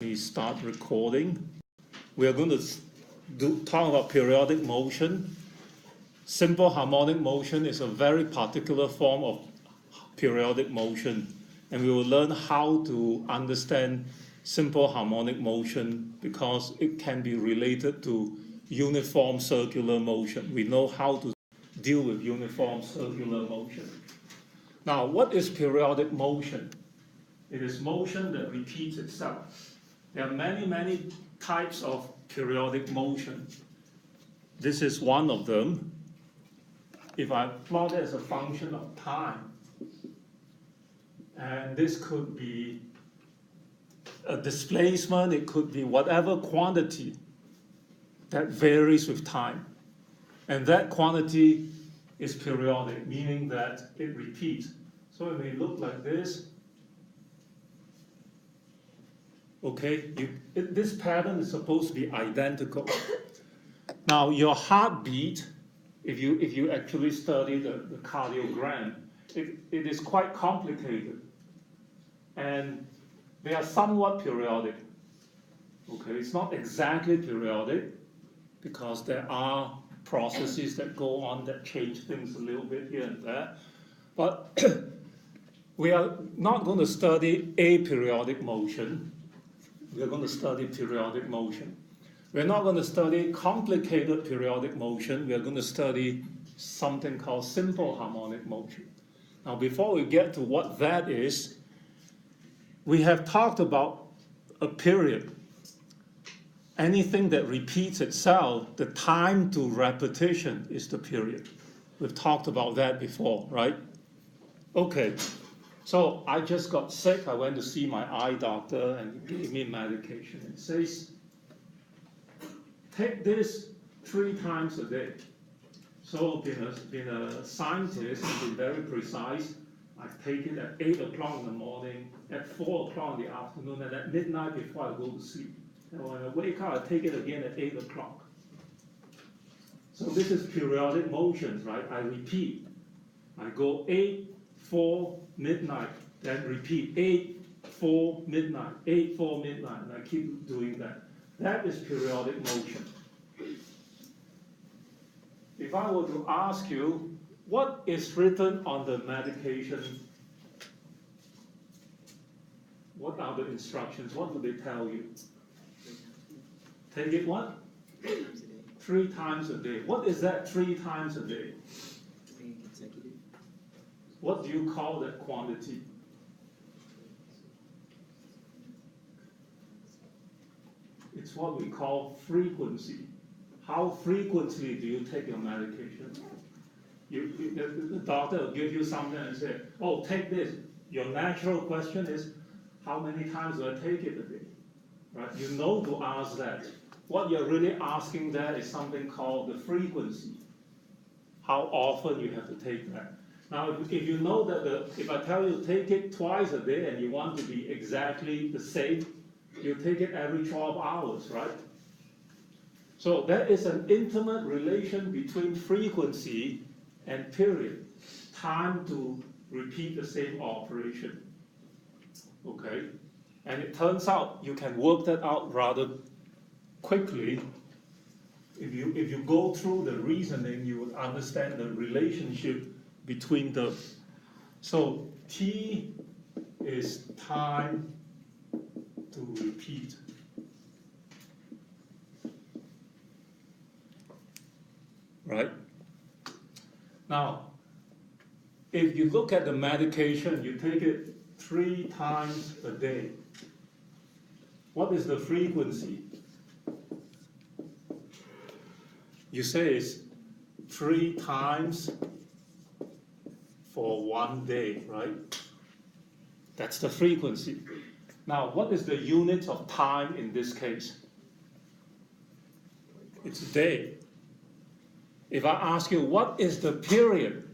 We start recording. We are going to talk about periodic motion. Simple harmonic motion is a very particular form of periodic motion, and we will learn how to understand simple harmonic motion because it can be related to uniform circular motion. We know how to deal with uniform circular motion. Now, what is periodic motion? It is motion that repeats itself. There are many types of periodic motion. This is one of them. If I plot it as a function of time, and this could be a displacement, it could be whatever quantity that varies with time. And that quantity is periodic, meaning that it repeats. So it may look like this. Okay, this pattern is supposed to be identical. Now, your heartbeat, if you actually study the cardiogram, it is quite complicated. And they are somewhat periodic. Okay, it's not exactly periodic because there are processes that go on that change things a little bit here and there. But we are not going to study aperiodic motion. We are going to study periodic motion. We're not going to study complicated periodic motion. We are going to study something called simple harmonic motion. Now, before we get to what that is, we have talked about a period. Anything that repeats itself, the time to repetition is the period. We've talked about that before, right? Okay. So I just got sick. I went to see my eye doctor and he gave me medication. It says, take this 3 times a day. So being a scientist, been very precise. I take it at 8 o'clock in the morning, at 4 o'clock in the afternoon, and at midnight before I go to sleep. And when I wake up, I take it again at 8 o'clock. So this is periodic motions, right? I repeat. I go 8, 4, midnight, then repeat 8, 4, midnight, 8, 4, midnight, and I keep doing that. That is periodic motion. If I were to ask you, what is written on the medication? What are the instructions? What do they tell you? Take it what? 3 times a day. What is that 3 times a day? What do you call that quantity? It's what we call frequency. How frequently do you take your medication? The doctor will give you something and say, oh, take this. Your natural question is, how many times do I take it a day? Right? You know to ask that. What you're really asking there is something called the frequency. How often you have to take that. Now, if you know that if I tell you take it twice a day and you want to be exactly the same, you take it every 12 hours, right? So there is an intimate relation between frequency and period, time to repeat the same operation. Okay? And it turns out you can work that out rather quickly. If you go through the reasoning, you would understand the relationship between them. So T is time to repeat. Right? Now, if you look at the medication, you take it 3 times a day. What is the frequency? You say it's 3 times for 1 day, right? That's the frequency. Now, what is the unit of time in this case? It's a day. If I ask you, what is the period?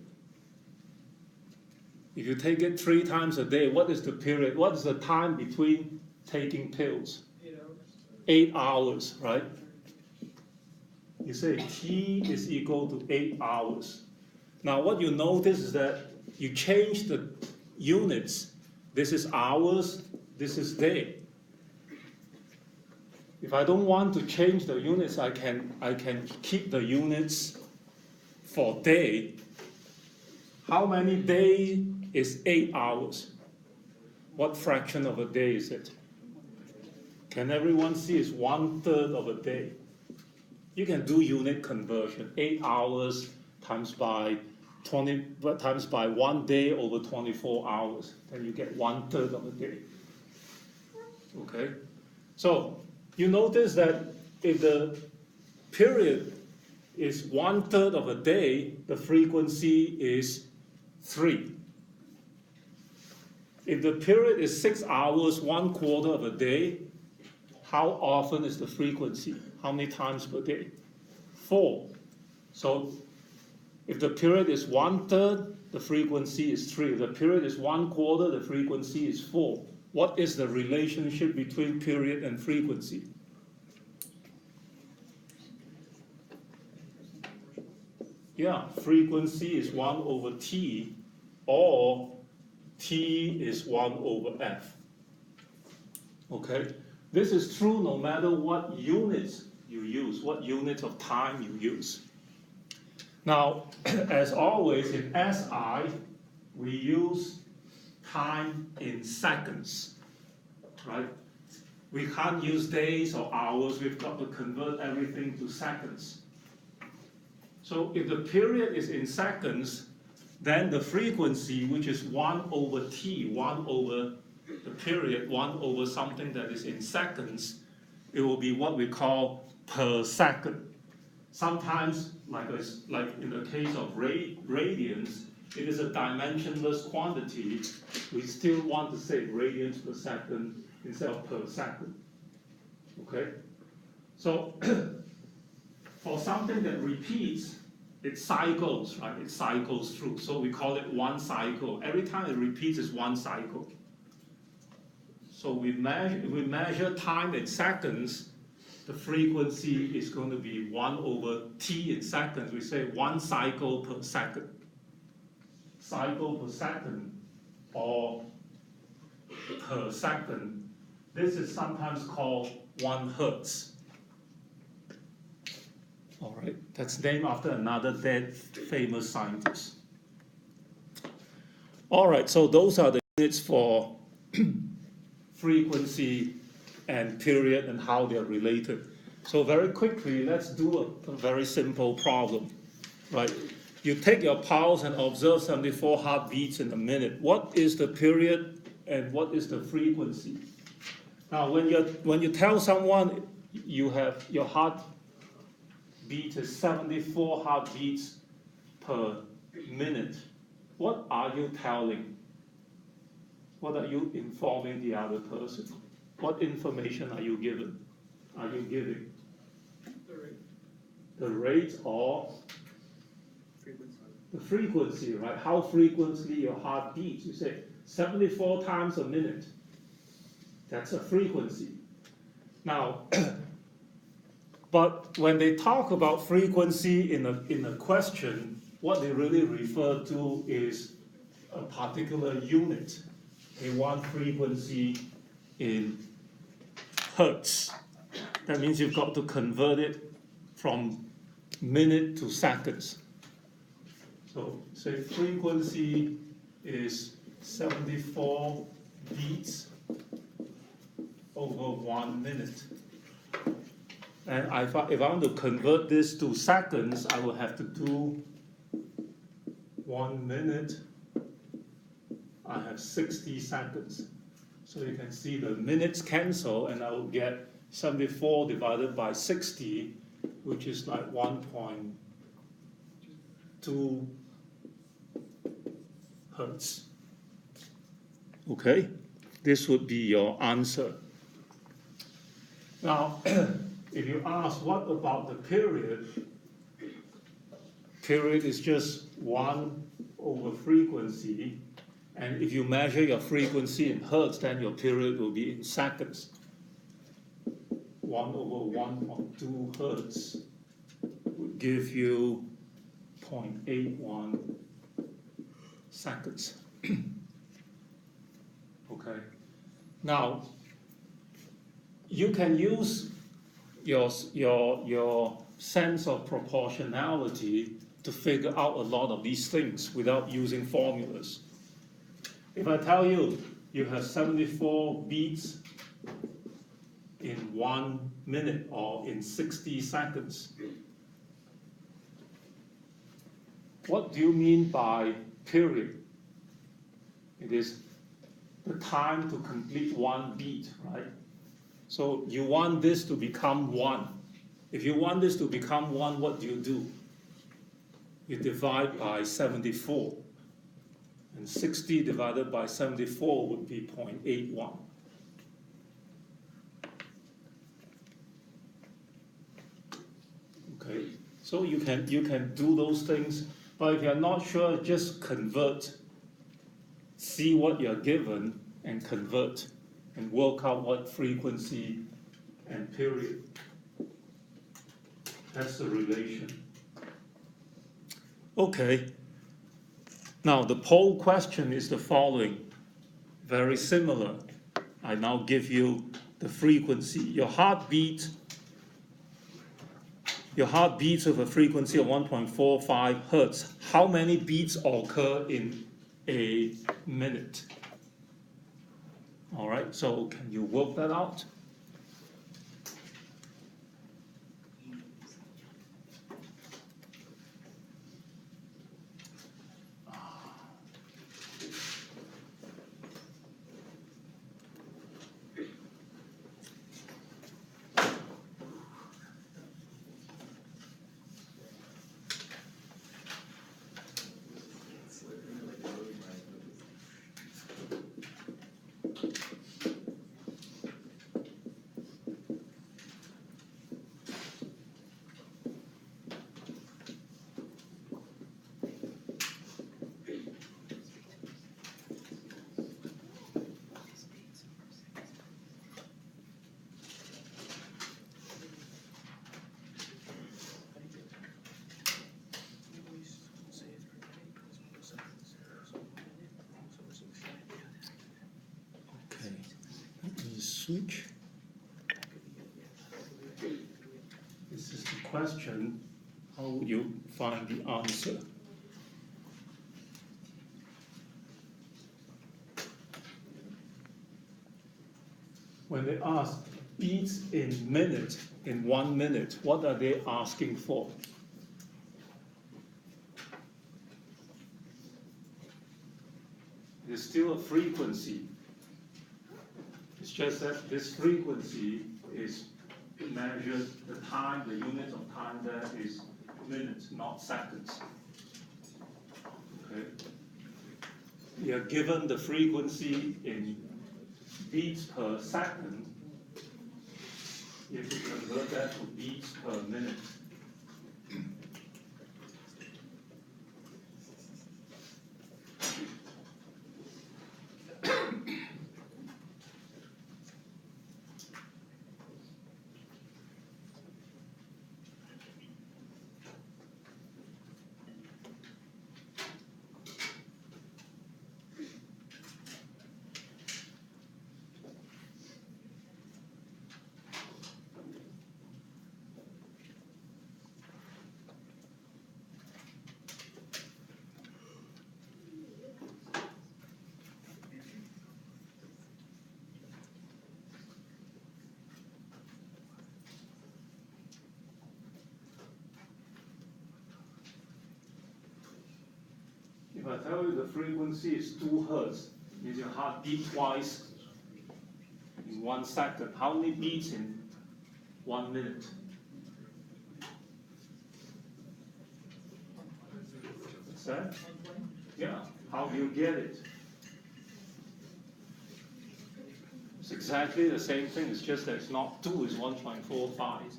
If you take it 3 times a day, what is the period? What is the time between taking pills? 8 hours. 8 hours, right? You say T is equal to 8 hours. Now, what you notice is that you change the units. This is hours, this is day. If I don't want to change the units, I can keep the units for day. How many days is 8 hours? What fraction of a day is it? Can everyone see it's 1/3 of a day? You can do unit conversion. 8 hours times by 1 day over 24 hours. Then you get 1/3 of a day. Okay? So you notice that if the period is 1/3 of a day, the frequency is 3. If the period is 6 hours, 1/4 of a day, how often is the frequency? How many times per day? 4. So if the period is 1/3, the frequency is 3. If the period is 1/4, the frequency is 4. What is the relationship between period and frequency? Yeah, frequency is 1 over t, or t is 1 over f. Okay? This is true no matter what units you use, what unit of time you use. Now, as always in SI, we use time in seconds, right? We can't use days or hours, we've got to convert everything to seconds. So if the period is in seconds, then the frequency, which is 1 over t, 1 over the period, 1 over something that is in seconds, it will be what we call per second. Sometimes, like in the case of radians, it is a dimensionless quantity. We still want to say radians per second instead of per second. Okay? So, for something that repeats, it cycles, right? It cycles through. So we call it one cycle. Every time it repeats is one cycle. So we measure time in seconds. The frequency is going to be 1 over t in seconds. We say 1 cycle per second. Cycle per second, or per second. This is sometimes called 1 hertz. All right, that's named after another dead famous scientist. All right, so those are the units for frequency and period and how they're related. So very quickly, let's do a very simple problem, right? You take your pulse and observe 74 heartbeats in a minute. What is the period and what is the frequency? Now, when you tell someone you have your heartbeat is 74 heartbeats per minute, what are you telling? What are you informing the other person? What information are you giving? The rate or the frequency, right? How frequently your heart beats. You say 74 times a minute. That's a frequency. Now, but when they talk about frequency in a question, what they really refer to is a particular unit. They want frequency in hertz. That means you've got to convert it from minute to seconds. So say frequency is 74 beats over 1 minute. And if I want to convert this to seconds, I will have to do 1 minute. I have 60 seconds. So you can see the minutes cancel, and I will get 74 divided by 60, which is like 1.2 hertz. Okay, this would be your answer. Now, if you ask what about the period, period is just 1 over frequency. And if you measure your frequency in hertz, then your period will be in seconds. 1 over 1.2 hertz would give you 0.81 seconds. Okay. Now, you can use your sense of proportionality to figure out a lot of these things without using formulas. If I tell you you have 74 beats in 1 minute or in 60 seconds, what do you mean by period? It is the time to complete one beat, right? So you want this to become 1. If you want this to become 1, what do? You divide by 74. And 60 divided by 74 would be 0.81. Okay, so you can do those things, but if you're not sure, just convert. See what you're given and convert and work out what frequency and period. That's the relation. Okay. Now the poll question is the following. Very similar. I now give you the frequency. Your heart beats with a frequency of 1.45 hertz. How many beats occur in a minute? All right, so can you work that out? Switch. This is the question. How would you find the answer? When they ask beats in minute, in 1 minute, what are they asking for? It is still a frequency. It's just that this frequency is measured, the time, the unit of time there is minutes, not seconds. Okay. We are given the frequency in beats per second. If we convert that to beats per minute, if I tell you the frequency is 2 hertz, means your heart beats twice in 1 second. How many beats in 1 minute? What's that? Yeah, how do you get it? It's exactly the same thing, it's just that it's not 2, it's 1.45.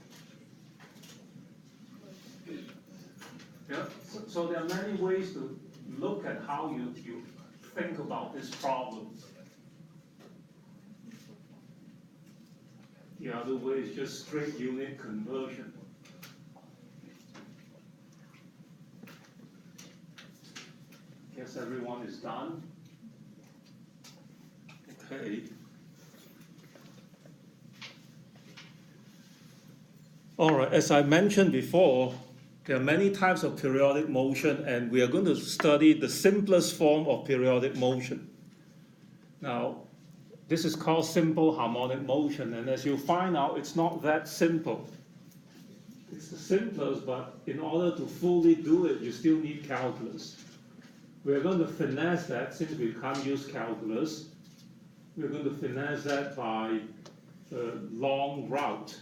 Yeah, so there are many ways to look at how you think about this problem. The other way is just straight unit conversion. Guess everyone is done. Okay. All right, as I mentioned before, there are many types of periodic motion, and we are going to study the simplest form of periodic motion. Now, this is called simple harmonic motion, and as you find out, it's not that simple. It's the simplest, but in order to fully do it, you still need calculus. We're going to finesse that, since we can't use calculus. We're going to finesse that by a long route.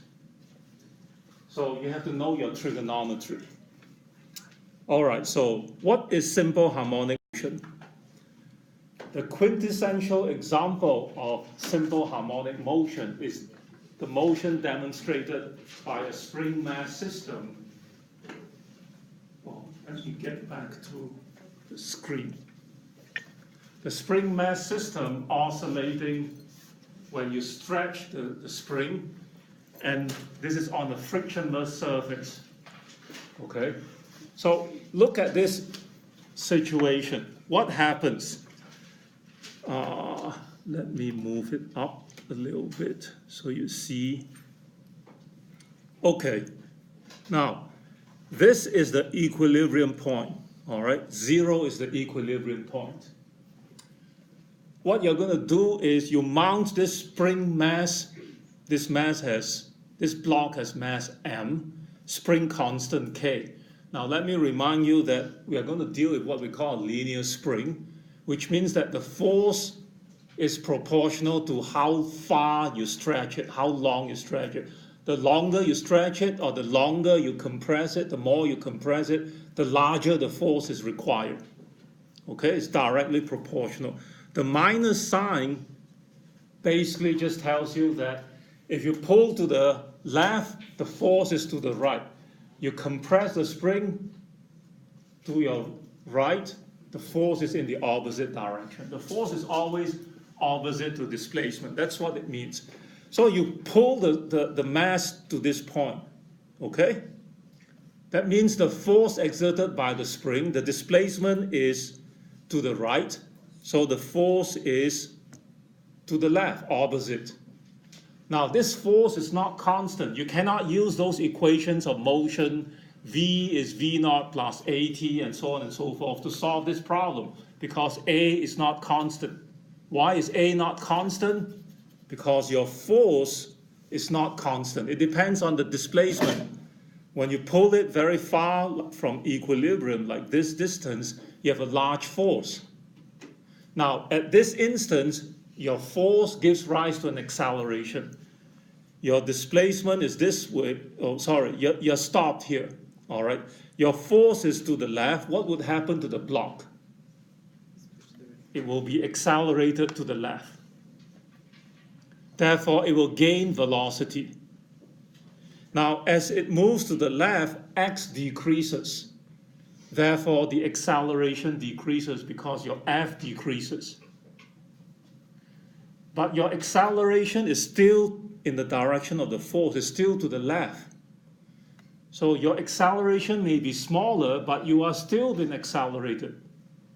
So you have to know your trigonometry. All right, so what is simple harmonic motion? The quintessential example of simple harmonic motion is the motion demonstrated by a spring mass system. Well, let me get back to the screen. The spring mass system oscillating when you stretch the spring, and this is on a frictionless surface. Okay, so look at this situation. What happens? Let me move it up a little bit so you see. Okay, now this is the equilibrium point. All right, 0 is the equilibrium point. What you're going to do is you mount this spring mass. This block has mass m, spring constant k. Now let me remind you that we are going to deal with what we call a linear spring, which means that the force is proportional to how far you stretch it, how long you stretch it. The longer you stretch it, or the longer you compress it, the more you compress it, the larger the force is required. Okay, it's directly proportional. The minus sign basically just tells you that if you pull to the left, the force is to the right. You compress the spring to your right, the force is in the opposite direction. The force is always opposite to displacement. That's what it means. So you pull the mass to this point, okay? That means the force exerted by the spring, the displacement is to the right, so the force is to the left, opposite. Now this force is not constant. You cannot use those equations of motion, V is V naught plus AT and so on and so forth to solve this problem, because A is not constant. Why is A not constant? Because your force is not constant. It depends on the displacement. When you pull it very far from equilibrium, like this distance, you have a large force. Now, at this instance, your force gives rise to an acceleration. Your displacement is this way. Oh, sorry, you're stopped here. All right. Your force is to the left. What would happen to the block? It will be accelerated to the left. Therefore, it will gain velocity. Now, as it moves to the left, x decreases. Therefore, the acceleration decreases because your f decreases. But your acceleration is still in the direction of the force, it's still to the left. So your acceleration may be smaller, but you are still being accelerated.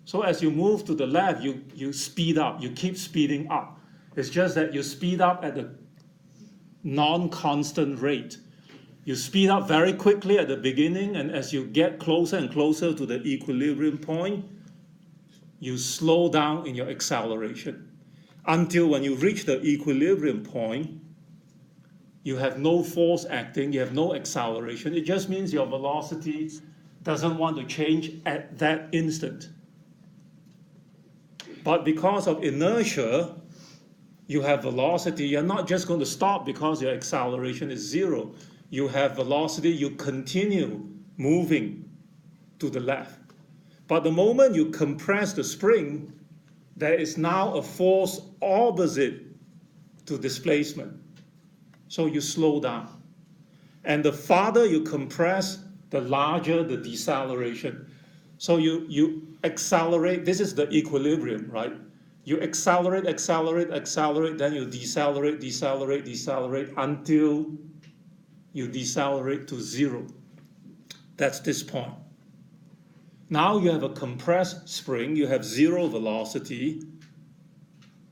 So as you move to the left, you speed up, you keep speeding up. It's just that you speed up at a non-constant rate. You speed up very quickly at the beginning, and as you get closer and closer to the equilibrium point, you slow down in your acceleration. Until when you reach the equilibrium point, you have no force acting, you have no acceleration. It just means your velocity doesn't want to change at that instant. But because of inertia, you have velocity. You're not just going to stop because your acceleration is 0. You have velocity, you continue moving to the left. But the moment you compress the spring, there is now a force opposite to displacement. So you slow down. And the farther you compress, the larger the deceleration. So you accelerate. This is the equilibrium, right? You accelerate, then you decelerate until you decelerate to 0. That's this point. Now you have a compressed spring, you have 0 velocity,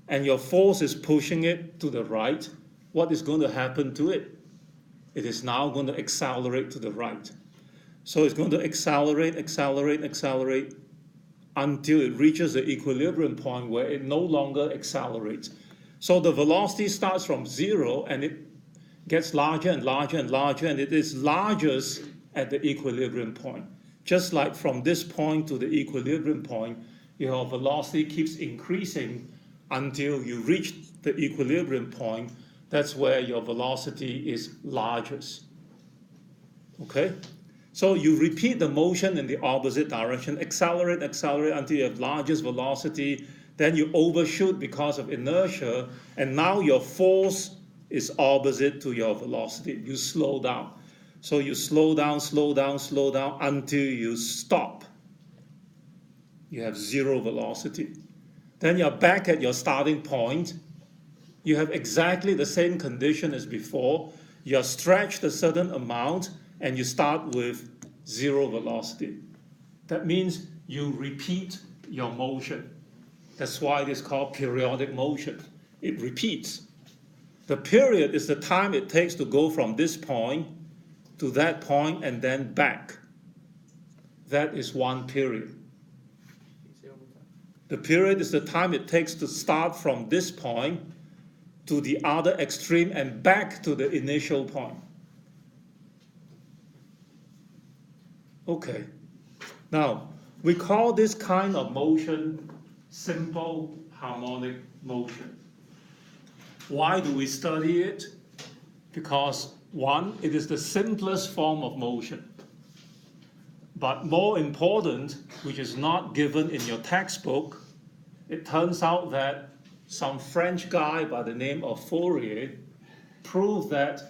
and your force is pushing it to the right. What is going to happen to it? it is now going to accelerate to the right. So it's going to accelerate, accelerate, accelerate until it reaches the equilibrium point where it no longer accelerates. So the velocity starts from 0 and it gets larger and larger and larger, and it is largest at the equilibrium point. Just like from this point to the equilibrium point, your velocity keeps increasing until you reach the equilibrium point. That's where your velocity is largest. Okay? So you repeat the motion in the opposite direction, accelerate, accelerate until you have largest velocity, then you overshoot because of inertia, and now your force is opposite to your velocity. You slow down. So you slow down, slow down, slow down until you stop. You have 0 velocity. Then you're back at your starting point. You have exactly the same condition as before. You're stretched a certain amount and you start with 0 velocity. That means you repeat your motion. That's why it is called periodic motion. It repeats. The period is the time it takes to go from this point to that point and then back. That is one period. The period is the time it takes to start from this point to the other extreme and back to the initial point. Okay. Now, we call this kind of motion simple harmonic motion. Why do we study it? Because, one, it is the simplest form of motion. But more important, which is not given in your textbook, it turns out that some French guy by the name of Fourier proved that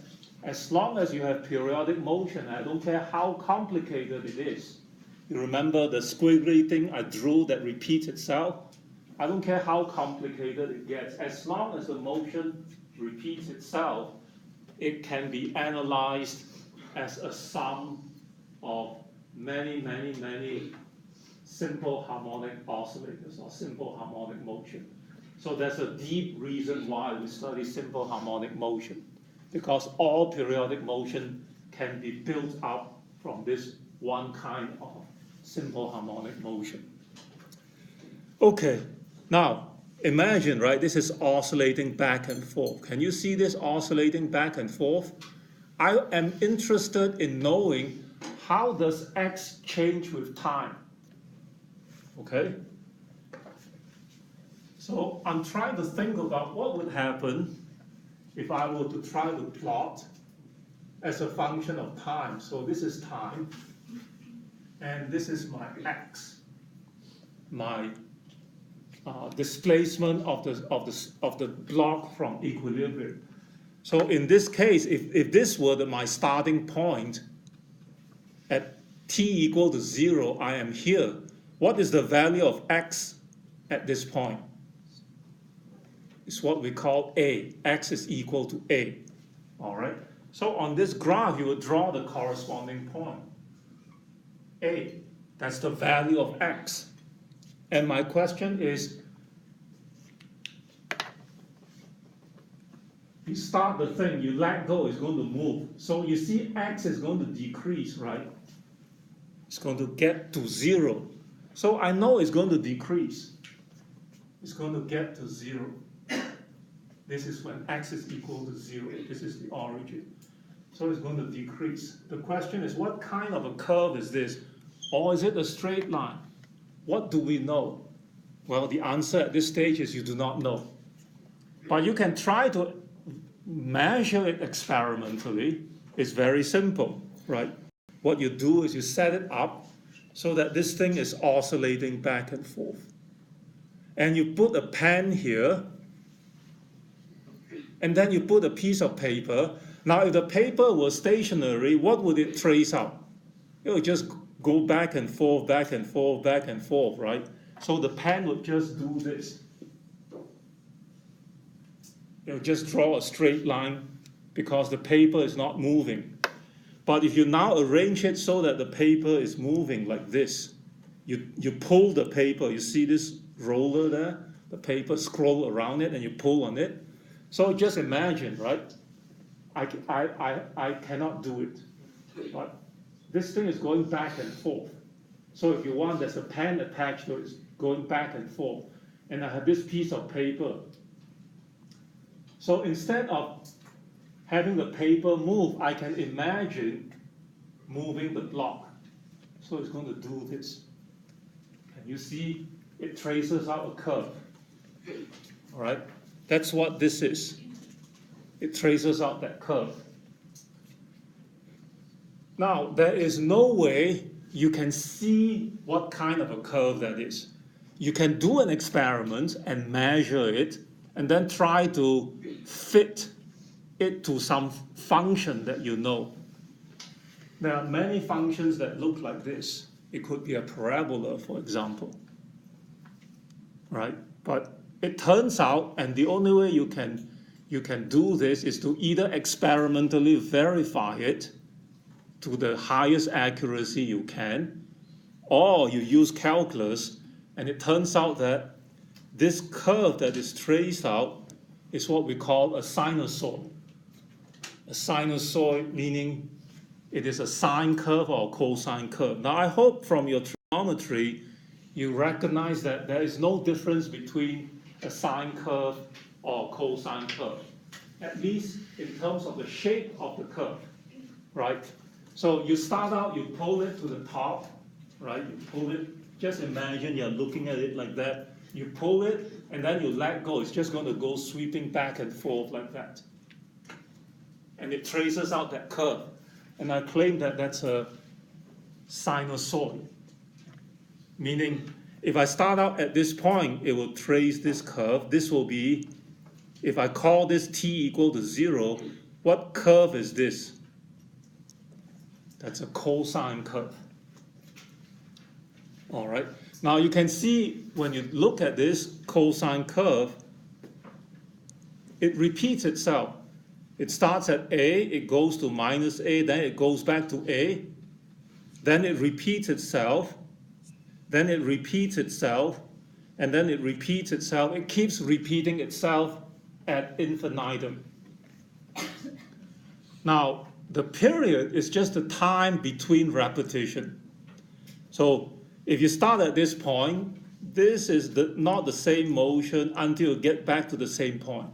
as long as you have periodic motion, I don't care how complicated it is. You remember the squiggly thing I drew that repeats itself? I don't care how complicated it gets. As long as the motion repeats itself, it can be analyzed as a sum of many, many, many simple harmonic oscillators or simple harmonic motion. So there's a deep reason why we study simple harmonic motion, because all periodic motion can be built up from this one kind of simple harmonic motion. Okay, now imagine, right, this is oscillating back and forth. Can you see this oscillating back and forth? I am interested in knowing how does x change with time? Okay? So I'm trying to think about what would happen if I were to try to plot as a function of time. So this is time, and this is my x, my displacement of the block from equilibrium. So in this case, if this were my starting point at t equal to 0, I am here. What is the value of x at this point? It's what we call a. X is equal to a. All right? So on this graph, you would draw the corresponding point. A. That's the value of x. And my question is, you start the thing, you let go, it's going to move. So you see x is going to decrease, right? It's going to get to 0. So I know it's going to decrease. It's going to get to 0. This is when x is equal to 0. This is the origin. So it's going to decrease. The question is, what kind of a curve is this? Or is it a straight line? What do we know? Well, the answer at this stage is you do not know. But you can try to measure it experimentally. It's very simple, right? What you do is you set it up so that this thing is oscillating back and forth. And you put a pen here, and then you put a piece of paper. Now, if the paper was stationary, what would it trace out? It would just go back and forth, back and forth, back and forth, right? So the pen would just do this. It would just draw a straight line because the paper is not moving. But if you now arrange it so that the paper is moving like this, you pull the paper, you see this roller there? The paper scroll around it and you pull on it. So just imagine, right? I cannot do it. But this thing is going back and forth. So if you want, there's a pen attached to it, it's going back and forth. And I have this piece of paper. So instead of having the paper move, I can imagine moving the block. So it's going to do this. And you see, it traces out a curve. All right? That's what this is. It traces out that curve. Now, there is no way you can see what kind of a curve that is. You can do an experiment and measure it, and then try to fit it to some function that you know. There are many functions that look like this. It could be a parabola, for example. Right? But it turns out, and the only way you can do this is to either experimentally verify it to the highest accuracy you can, or you use calculus, and it turns out that this curve that is traced out is what we call a sinusoid. A sinusoid meaning it is a sine curve or a cosine curve. Now I hope from your trigonometry you recognize that there is no difference between a sine curve or a cosine curve, at least in terms of the shape of the curve, right? So you start out, you pull it to the top, right? You pull it, just imagine you're looking at it like that. You pull it, and then you let go. It's just going to go sweeping back and forth like that. And it traces out that curve. And I claim that that's a sinusoid. Meaning, if I start out at this point, it will trace this curve. This will be, if I call this t equal to 0, what curve is this? That's a cosine curve. All right. Now you can see when you look at this cosine curve, it repeats itself. It starts at A, it goes to minus A, then it goes back to A, then it repeats itself, then it repeats itself, and then it repeats itself. It keeps repeating itself ad infinitum. Now, the period is just the time between repetition. So if you start at this point, this is not the same motion until you get back to the same point.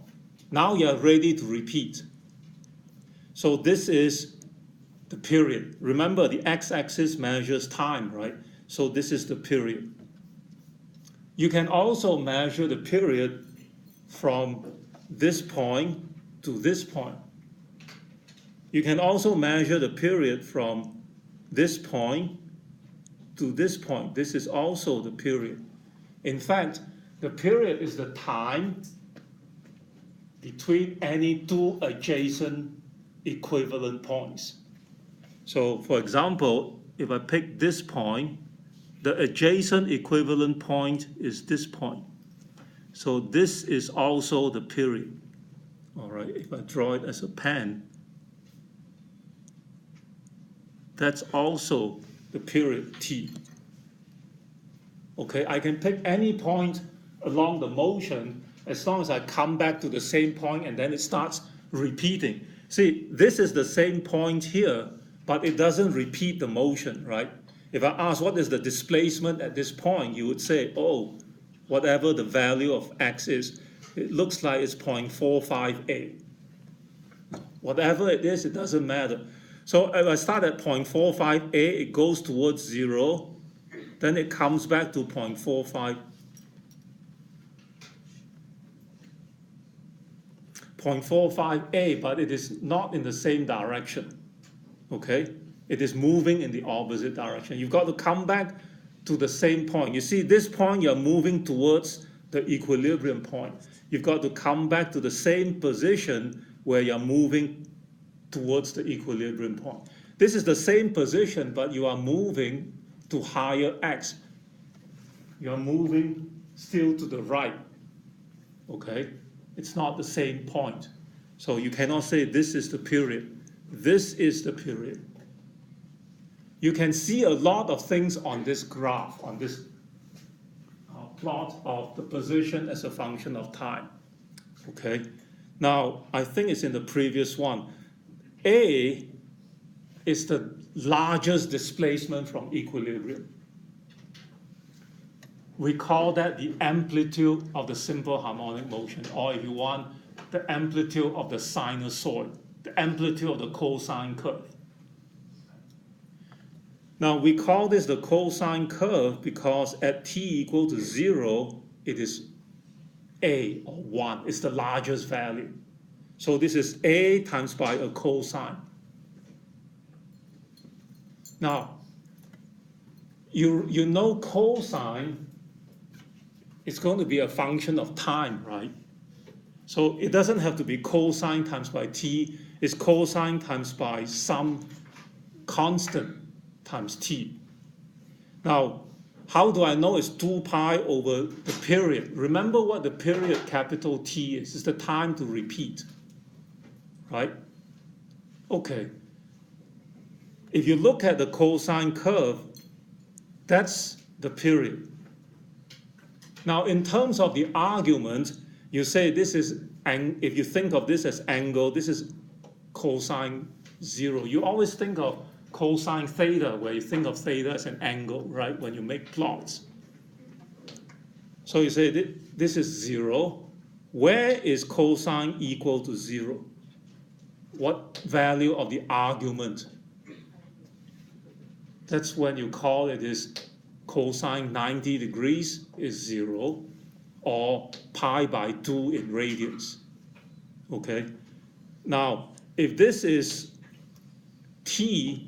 Now you're ready to repeat. So this is the period. Remember, the x-axis measures time, right? So this is the period. You can also measure the period from this point to this point. You can also measure the period from this point to this point. This is also the period. In fact, the period is the time between any two adjacent equivalent points. So, for example, if I pick this point, the adjacent equivalent point is this point. So this is also the period. All right, if I draw it as a pen, that's also the period t. Okay, I can pick any point along the motion as long as I come back to the same point and then it starts repeating. See, this is the same point here, but it doesn't repeat the motion, right? If I ask what is the displacement at this point, you would say, oh, whatever the value of x is, it looks like it's 0.458. Whatever it is, it doesn't matter. So if I start at 0.458, it goes towards 0, then it comes back to 0.458, but it is not in the same direction, okay? It is moving in the opposite direction. You've got to come back to the same point. You see, this point, you're moving towards the equilibrium point. You've got to come back to the same position where you're moving towards the equilibrium point. This is the same position, but you are moving to higher x. You're moving still to the right, okay? It's not the same point. So you cannot say this is the period. This is the period. You can see a lot of things on this graph, on this plot of the position as a function of time, okay? Now, I think it's in the previous one. A is the largest displacement from equilibrium. We call that the amplitude of the simple harmonic motion, or if you want, the amplitude of the sinusoid, the amplitude of the cosine curve. Now we call this the cosine curve because at t equal to 0, it is A, or 1. It's the largest value. So this is A times by a cosine. Now, you know cosine is going to be a function of time, right? So it doesn't have to be cosine times by t. It's cosine times by some constant times t. Now, how do I know it's 2 pi over the period? Remember what the period capital T is. It's the time to repeat, right? Okay. If you look at the cosine curve, that's the period. Now, in terms of the argument, you say this is, if you think of this as angle, this is cosine 0. You always think of cosine theta, where you think of theta as an angle, right, when you make plots. So you say this is 0. Where is cosine equal to 0? What value of the argument? That's when you call it is cosine 90 degrees is 0, or pi by 2 in radians. Okay? Now, if this is t,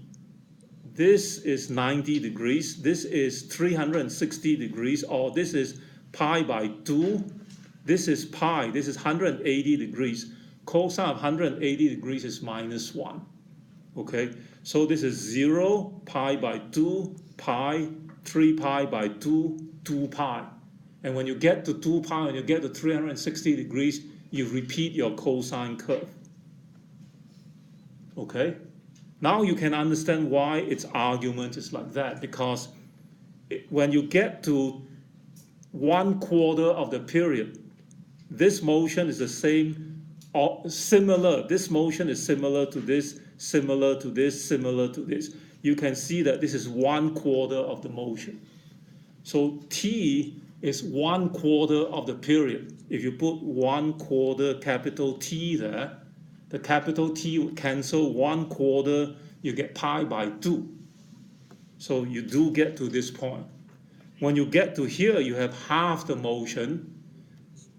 this is 90 degrees, this is 360 degrees, or this is pi by 2, this is pi, this is 180 degrees. Cosine of 180 degrees is minus 1. Okay? So this is 0, pi by 2, pi, 3 pi by 2, 2 pi. And when you get to 2 pi, when you get to 360 degrees, you repeat your cosine curve. Okay? Now you can understand why its argument is like that, because when you get to 1/4 of the period, this motion is the same or similar. This motion is similar to this, similar to this, similar to this. You can see that this is 1/4 of the motion. So t is 1/4 of the period. If you put 1/4 capital T there, the capital T would cancel 1/4, you get pi by 2. So you do get to this point. When you get to here, you have half the motion.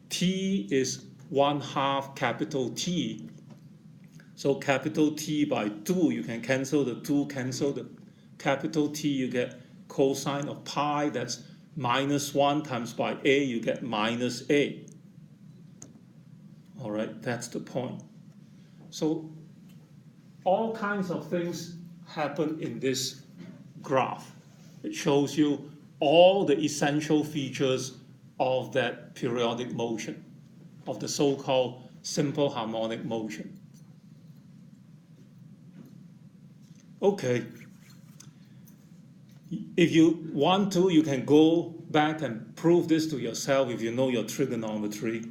T is 1/2 capital T. So capital T by 2, you can cancel the 2, cancel the capital T, you get cosine of pi, that's minus 1 times by A, you get minus A. All right, that's the point. So all kinds of things happen in this graph. It shows you all the essential features of that periodic motion, of the so-called simple harmonic motion. Okay. If you want to, you can go back and prove this to yourself if you know your trigonometry.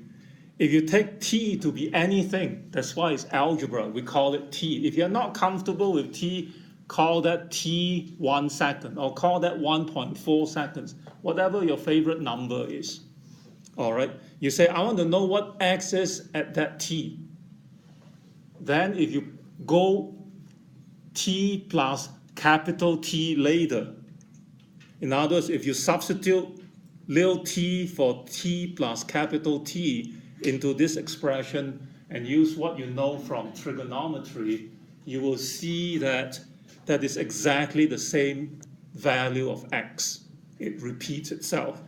If you take t to be anything, that's why it's algebra, we call it t. If you're not comfortable with t, call that t 1 second, or call that 1.4 seconds, whatever your favorite number is. All right? You say, I want to know what x is at that t. Then if you go t plus capital T later, in other words, if you substitute little t for t plus capital T into this expression and use what you know from trigonometry, you will see that that is exactly the same value of x. It repeats itself.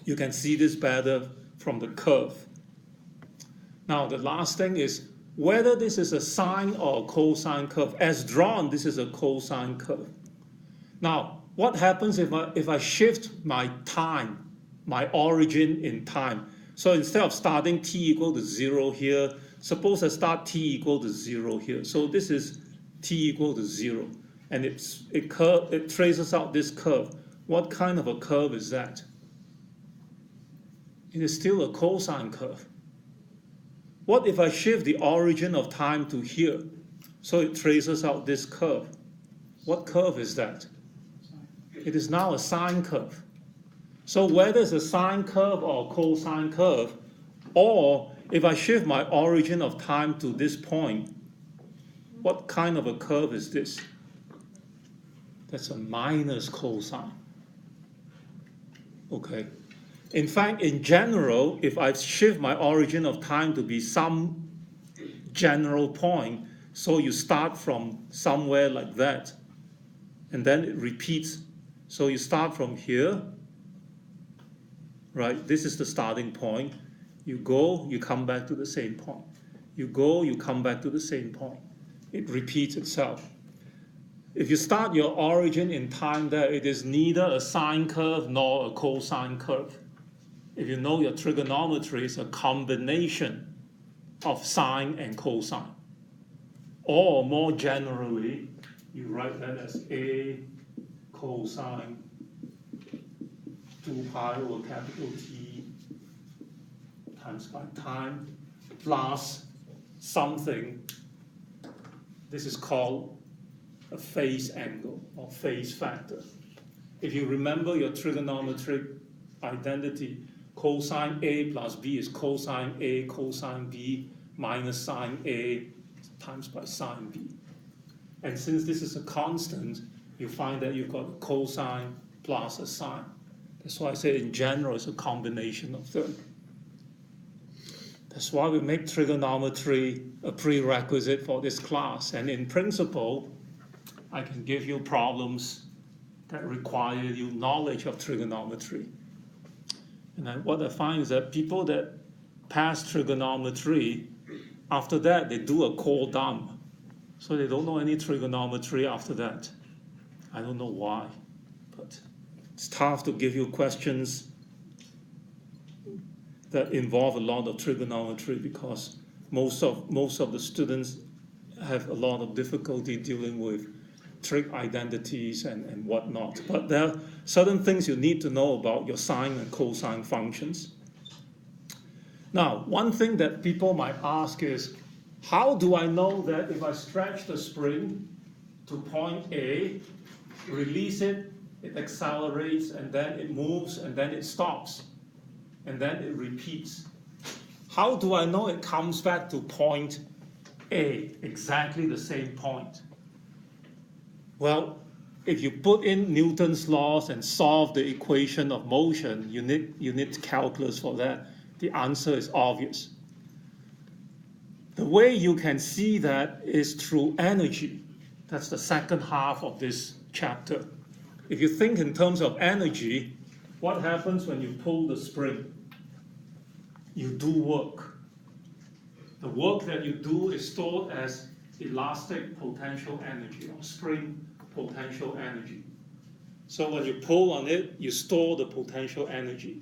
You can see this better from the curve. Now, the last thing is whether this is a sine or a cosine curve. As drawn, this is a cosine curve. Now, what happens if I shift my time, my origin in time? So instead of starting t equal to 0 here, suppose I start t equal to 0 here. So this is t equal to 0, and it traces out this curve. What kind of a curve is that? It is still a cosine curve. What if I shift the origin of time to here? So it traces out this curve. What curve is that? It is now a sine curve. So whether it's a sine curve or a cosine curve, or if I shift my origin of time to this point, what kind of a curve is this? That's a minus cosine. Okay. In fact, in general, if I shift my origin of time to be some general point, so you start from somewhere like that, and then it repeats. So you start from here, right? This is the starting point. You go, you come back to the same point. You go, you come back to the same point. It repeats itself. If you start your origin in time there, it is neither a sine curve nor a cosine curve. If you know your trigonometry, it's a combination of sine and cosine. Or more generally, you write that as a cosine 2 pi over capital T times by time plus something. This is called a phase angle or phase factor. If you remember your trigonometric identity, cosine A plus B is cosine A cosine B minus sine A times by sine B. And since this is a constant, you find that you've got a cosine plus a sine. That's why I say in general it's a combination of them. That's why we make trigonometry a prerequisite for this class. And in principle, I can give you problems that require you knowledge of trigonometry. And what I find is that people that pass trigonometry, after that they do a core dump. So they don't know any trigonometry after that. I don't know why, but it's tough to give you questions that involve a lot of trigonometry because most of the students have a lot of difficulty dealing with trig identities and whatnot. But there are certain things you need to know about your sine and cosine functions. Now, one thing that people might ask is, how do I know that if I stretch the spring to point A, release it, it accelerates, and then it moves, and then it stops, and then it repeats? How do I know it comes back to point A, exactly the same point? Well, if you put in Newton's laws and solve the equation of motion, you need calculus for that. The answer is obvious. The way you can see that is through energy. That's the second half of this chapter. If you think in terms of energy, what happens when you pull the spring? You do work. The work that you do is stored as elastic potential energy or spring potential energy. So when you pull on it, you store the potential energy.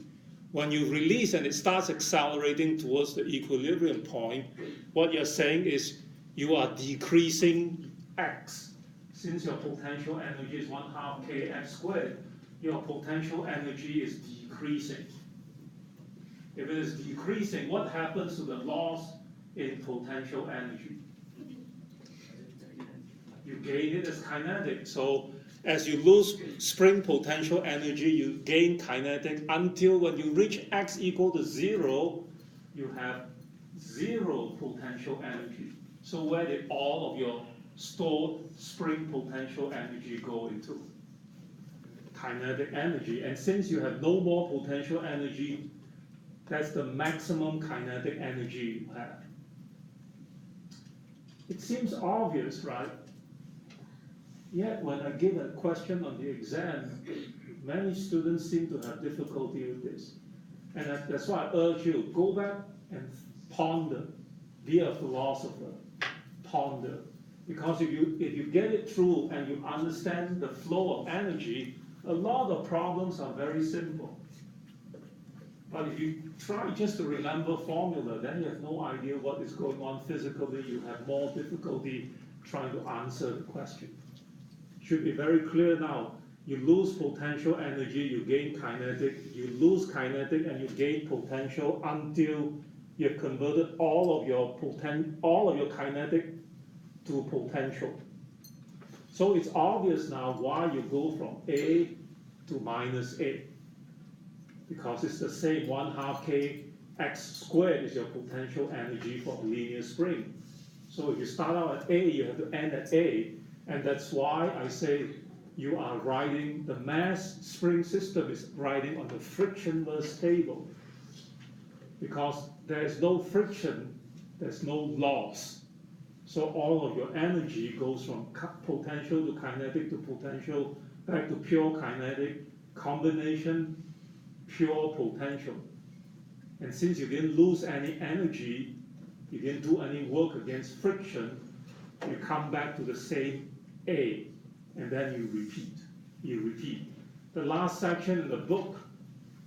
When you release and it starts accelerating towards the equilibrium point, what you're saying is you are decreasing x. Since your potential energy is 1/2 kx squared, your potential energy is decreasing. If it is decreasing, what happens to the loss in potential energy? You gain it as kinetic. So as you lose spring potential energy, you gain kinetic until when you reach x equal to 0, you have 0 potential energy. So where did all of your stored spring potential energy go into? Kinetic energy. And since you have no more potential energy, that's the maximum kinetic energy you have. It seems obvious, right? Yet when I give a question on the exam, many students seem to have difficulty with this. And that's why I urge you, go back and ponder, be a philosopher, ponder. Because if you get it through and you understand the flow of energy, a lot of problems are very simple. But if you try just to remember formula, then you have no idea what is going on physically. You have more difficulty trying to answer the question. Should be very clear now. You lose potential energy, you gain kinetic. You lose kinetic and you gain potential until you've converted all of your kinetic to potential. So it's obvious now why you go from A to minus A, because it's the same 1/2 kx squared is your potential energy for a linear spring. So if you start out at A, you have to end at A, and that's why I say you are riding, the mass spring system is riding on the frictionless table, because there is no friction, there's no loss. So all of your energy goes from potential to kinetic to potential, back to pure kinetic, combination, pure potential. And since you didn't lose any energy, you didn't do any work against friction, you come back to the same A, and then you repeat. You repeat. The last section in the book,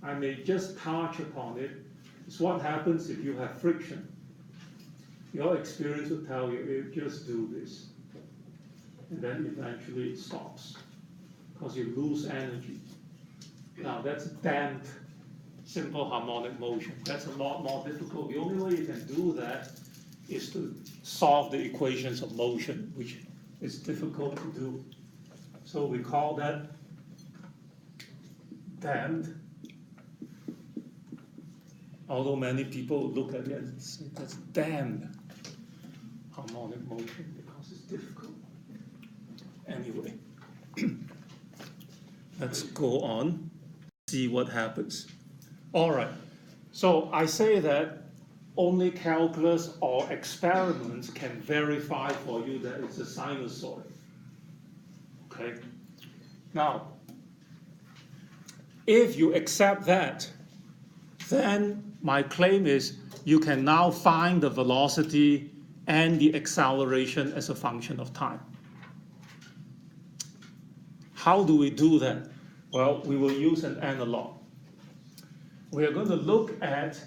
I may just touch upon it, is what happens if you have friction. Your experience will tell you just do this, and then eventually it stops, because you lose energy. Now that's damped simple harmonic motion. That's a lot more difficult. The only way you can do that is to solve the equations of motion, which is difficult to do. So we call that damped. Although many people look at it and say that's damped harmonic motion because it's difficult. Anyway, let's go on, see what happens. All right, so I say that only calculus or experiments can verify for you that it's a sinusoid. Okay? Now, if you accept that, then my claim is you can now find the velocity and the acceleration as a function of time. How do we do that? Well, we will use an analog. We are going to look at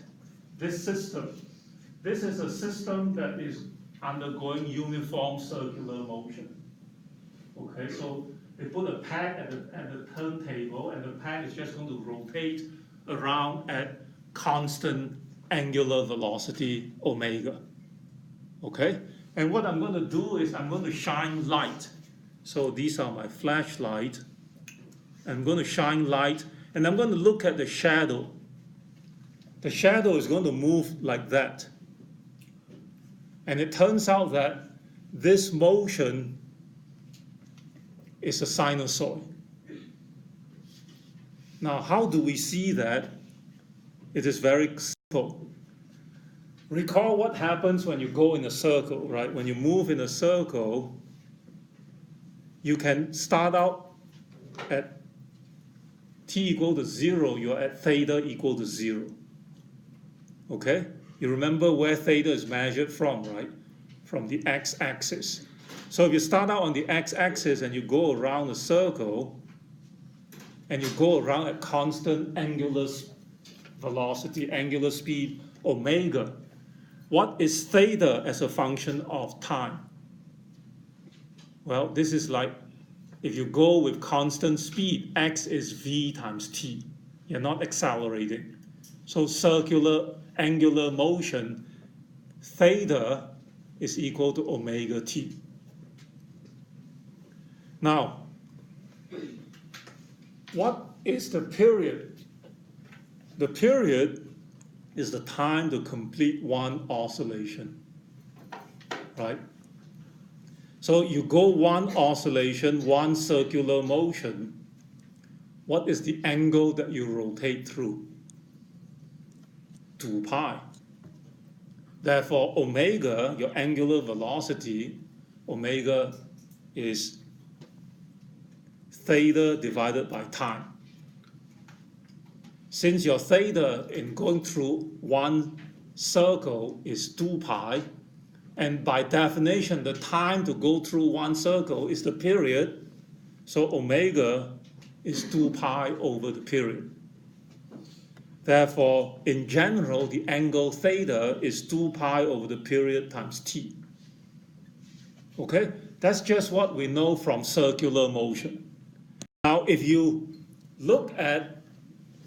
this system. This is a system that is undergoing uniform circular motion. Okay, so they put a peg at the turntable, and the peg is just going to rotate around at constant angular velocity omega. Okay, and what I'm going to do is I'm going to shine light. So these are my flashlight. I'm going to shine light, and I'm going to look at the shadow. The shadow is going to move like that. And it turns out that this motion is a sinusoid. Now, how do we see that? It is very simple. Recall what happens when you go in a circle, right? When you move in a circle, you can start out at t equal to 0, you're at theta equal to 0. Okay? You remember where theta is measured from, right? From the x-axis. So if you start out on the x-axis and you go around a circle, and you go around at constant angular velocity, angular speed, omega, what is theta as a function of time? Well, this is like if you go with constant speed, x is v times t. You're not accelerating. So circular angular motion, theta is equal to omega t. Now, what is the period? The period is the time to complete one oscillation, right? So you go one oscillation, one circular motion. What is the angle that you rotate through? 2 pi. Therefore, omega, your angular velocity, omega is theta divided by time. Since your theta in going through one circle is 2 pi, and by definition, the time to go through one circle is the period, so omega is 2 pi over the period. Therefore, in general, the angle theta is 2 pi over the period times t. Okay? That's just what we know from circular motion. Now, if you look at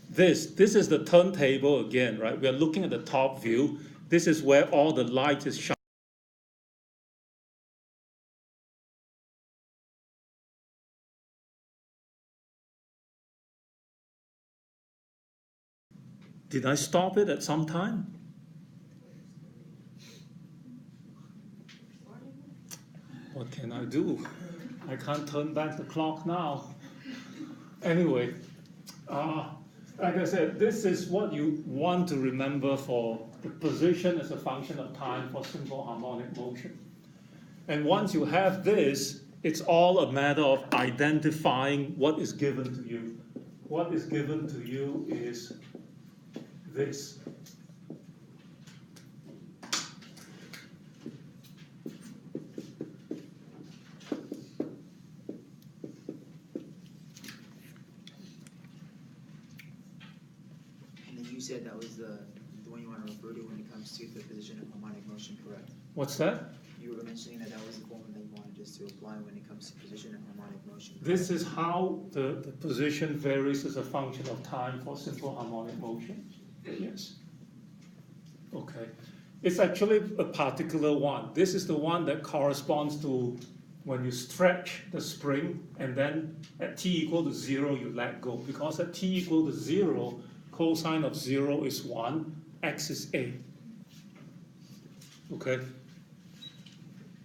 this is the turntable again, right? We're looking at the top view. This is where all the light is shining. Did I stop it at some time? What can I do? I can't turn back the clock now. Anyway, like I said, this is what you want to remember for the position as a function of time for simple harmonic motion. And once you have this, it's all a matter of identifying what is given to you. What is given to you is this. And then you said that was the one you want to refer to when it comes to the position of harmonic motion, correct? What's that? You were mentioning that that was the formula that you wanted us to apply when it comes to position of harmonic motion. This is how the position varies as a function of time for simple harmonic motion. Yes. Okay. It's actually a particular one. This is the one that corresponds to when you stretch the spring and then at t equal to 0 you let go. Because at t equal to 0, cosine of 0 is 1, x is a. Okay?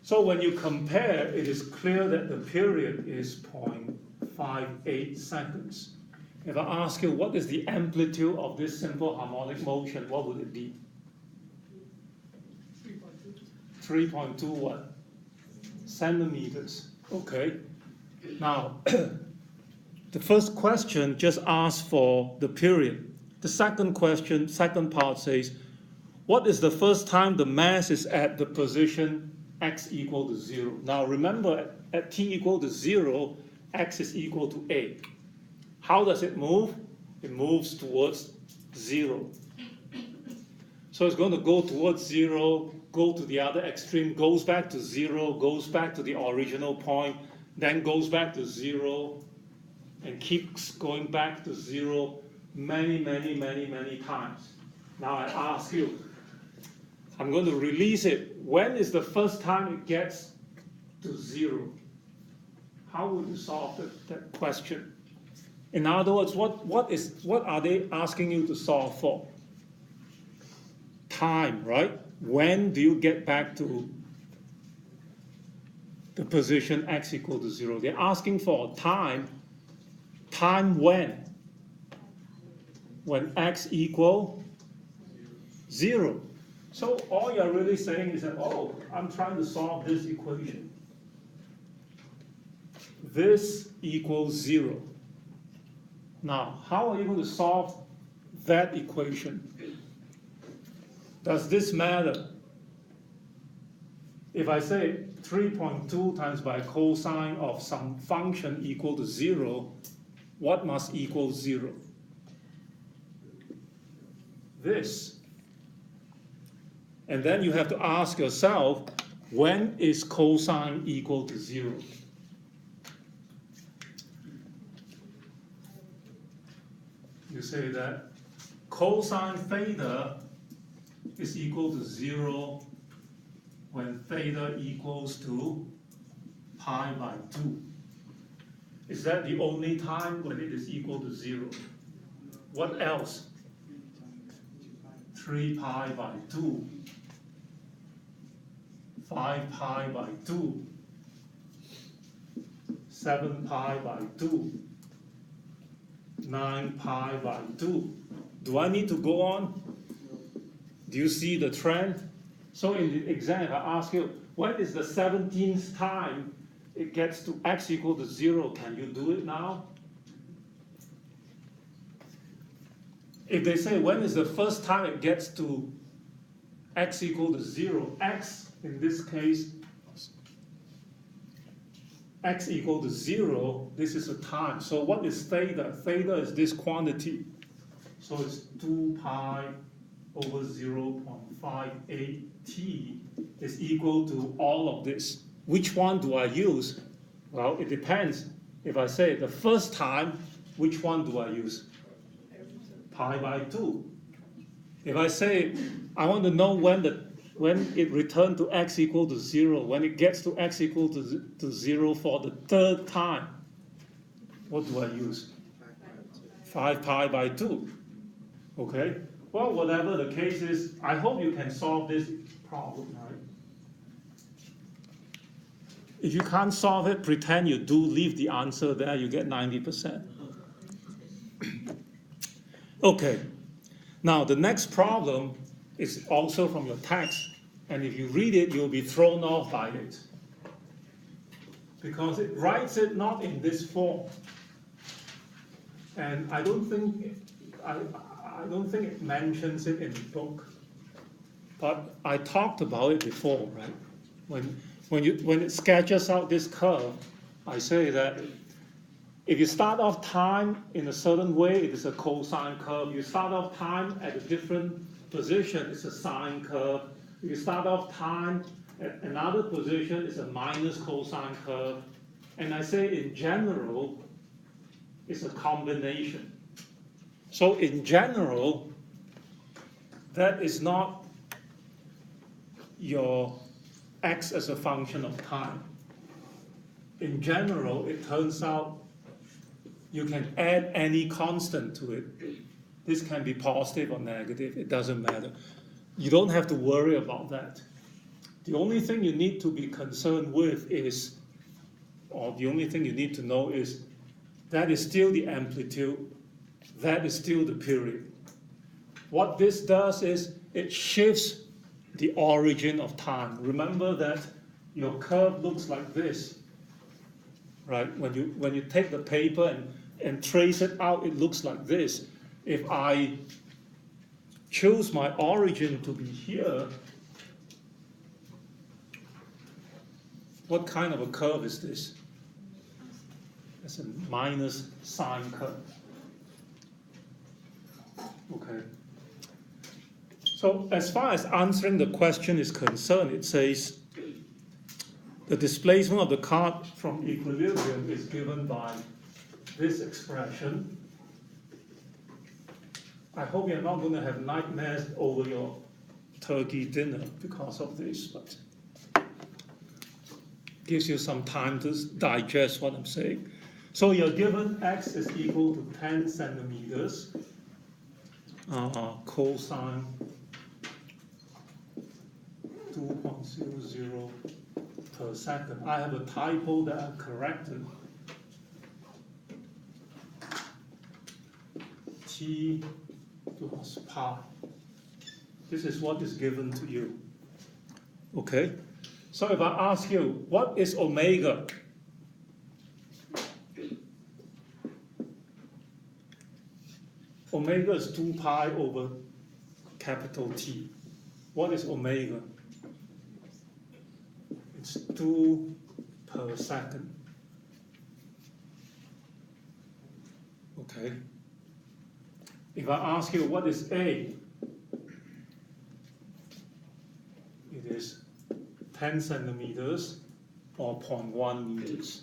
So when you compare, it is clear that the period is 0.58 seconds. If I ask you what is the amplitude of this simple harmonic motion, what would it be? 3.2 what? Centimeters. Okay. Now, the first question just asks for the period. The second question, second part says, what is the first time the mass is at the position x equal to 0? Now remember, at t equal to 0, x is equal to a. How does it move? It moves towards 0. So it's going to go towards 0, go to the other extreme, goes back to 0, goes back to the original point, then goes back to 0, and keeps going back to 0 many, many, many, many times. Now I ask you, I'm going to release it. When is the first time it gets to 0? How would you solve that question? In other words, what are they asking you to solve for? Time, right? When do you get back to the position x equal to 0? They're asking for time. Time when? When x equal 0. So all you're really saying is that, oh, I'm trying to solve this equation. This equals 0. Now, how are you going to solve that equation? Does this matter? If I say 3.2 times by cosine of some function equal to 0, what must equal 0? This. And then you have to ask yourself, when is cosine equal to 0? You say that cosine theta is equal to 0 when theta equals to pi by 2. Is that the only time when it is equal to 0? What else? 3 pi by 2, 5 pi by 2, 7 pi by 2, 9 pi by 2. Do I need to go on? Do you see the trend? So in the exam, if I ask you, when is the 17th time it gets to x equal to 0? Can you do it now? If they say, when is the first time it gets to x equal to 0? X, in this case, x equal to 0, this is a time. So what is theta? Theta is this quantity. So it's 2 pi over 0.58 t is equal to all of this. Which one do I use? Well, it depends. If I say the first time, which one do I use? Pi by 2. If I say I want to know when it returned to x equal to 0, when it gets to x equal to 0 for the third time, what do I use? 5 pi by 2. Okay? Well, whatever the case is, I hope you can solve this problem, right? If you can't solve it, pretend you do, leave the answer there, you get 90%. Okay, now the next problem is also from your text, and if you read it, you'll be thrown off by it. Because it writes it not in this form. And I don't think it mentions it in the book. But I talked about it before, right? When it sketches out this curve, I say that if you start off time in a certain way, it is a cosine curve. You start off time at a different position, it's a sine curve. If you start off time at another position, it's a minus cosine curve. And I say in general, it's a combination. So in general, that is not your x as a function of time. In general, it turns out you can add any constant to it. This can be positive or negative, it doesn't matter. You don't have to worry about that. The only thing you need to be concerned with is, or the only thing you need to know is, that is still the amplitude, that is still the period. What this does is, it shifts the origin of time. Remember that your curve looks like this, right? When you take the paper and trace it out, it looks like this. If I choose my origin to be here, what kind of a curve is this? It's a minus sine curve. Okay. So as far as answering the question is concerned, it says the displacement of the card from equilibrium is given by this expression. I hope you're not going to have nightmares over your turkey dinner because of this, but gives you some time to digest what I'm saying. So you're given x is equal to 10 centimeters cosine 2.00 per second. I have a typo that I corrected. T plus pi. This is what is given to you. Okay? So if I ask you, what is omega? Omega is 2 pi over capital T. What is omega? It's 2 per second. Okay. If I ask you what is A, it is 10 centimeters or 0.1 meters.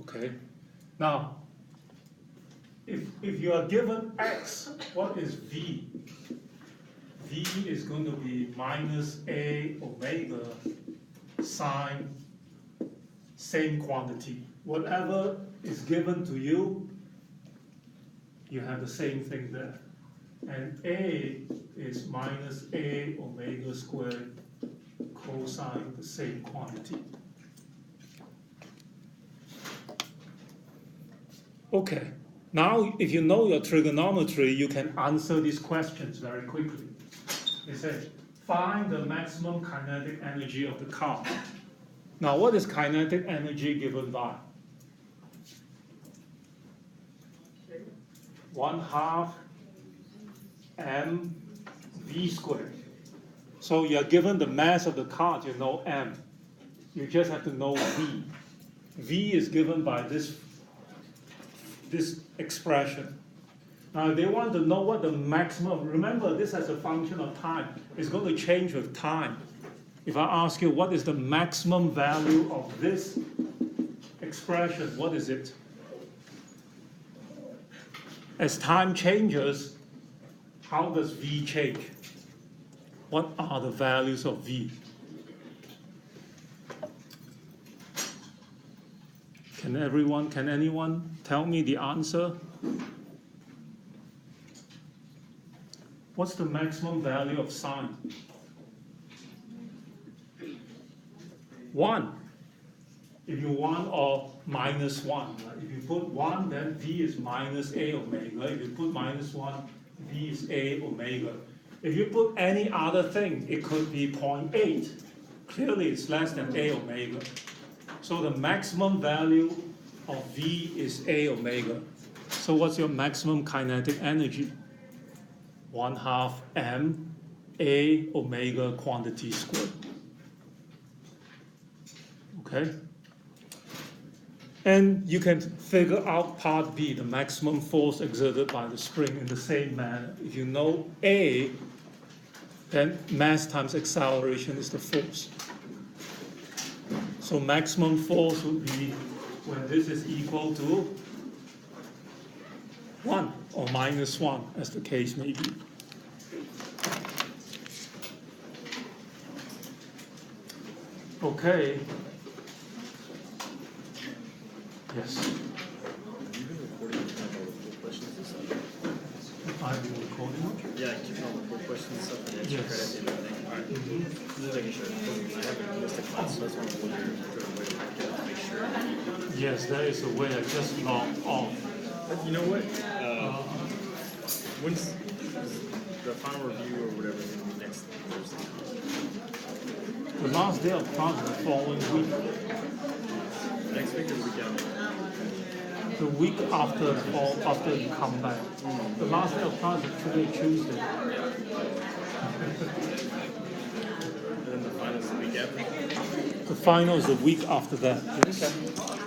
Okay. Now, if you are given x, what is v? V is going to be minus a omega sine same quantity. Whatever is given to you, you have the same thing there. And a is minus a omega squared cosine the same quantity. Okay, now if you know your trigonometry, you can answer these questions very quickly. They say, find the maximum kinetic energy of the car. Now, what is kinetic energy given by? 1/2 mv squared. So you're given the mass of the car, you know m. You just have to know v. V is given by this expression. Now, if they want to know what the maximum, remember this as a function of time, it's going to change with time. If I ask you what is the maximum value of this expression, what is it? As time changes, how does V change? What are the values of V? Can anyone tell me the answer? What's the maximum value of sine? 1. If you 1 or minus 1, right? If you put 1, then V is minus A omega. If you put minus 1, V is A omega. If you put any other thing, it could be 0.8. Clearly, it's less than A omega. So the maximum value of V is A omega. So what's your maximum kinetic energy? 1/2 m A omega quantity squared. Okay? And you can figure out part B, the maximum force exerted by the spring, in the same manner. If you know A, then mass times acceleration is the force. So maximum force would be when this is equal to 1 or minus 1, as the case may be. Okay. Yes. Have you been recording all the full questions and stuff? I've been recording. Yeah, keeping all the full questions and stuff and extra Yes. credit and everything. Alright. Just making sure. I haven't missed a class, so that's why I'm wondering if there's a way to get it to make sure. Yes, there is a way. I just logged off. But you know what? When's the final review or whatever is going to be next Thursday? The last day of class is the following week. Next week or the week after? The week after, or after you come back. The last day of class is today, Tuesday. And then the final is the week after? The final is the week after that. Yes. Okay.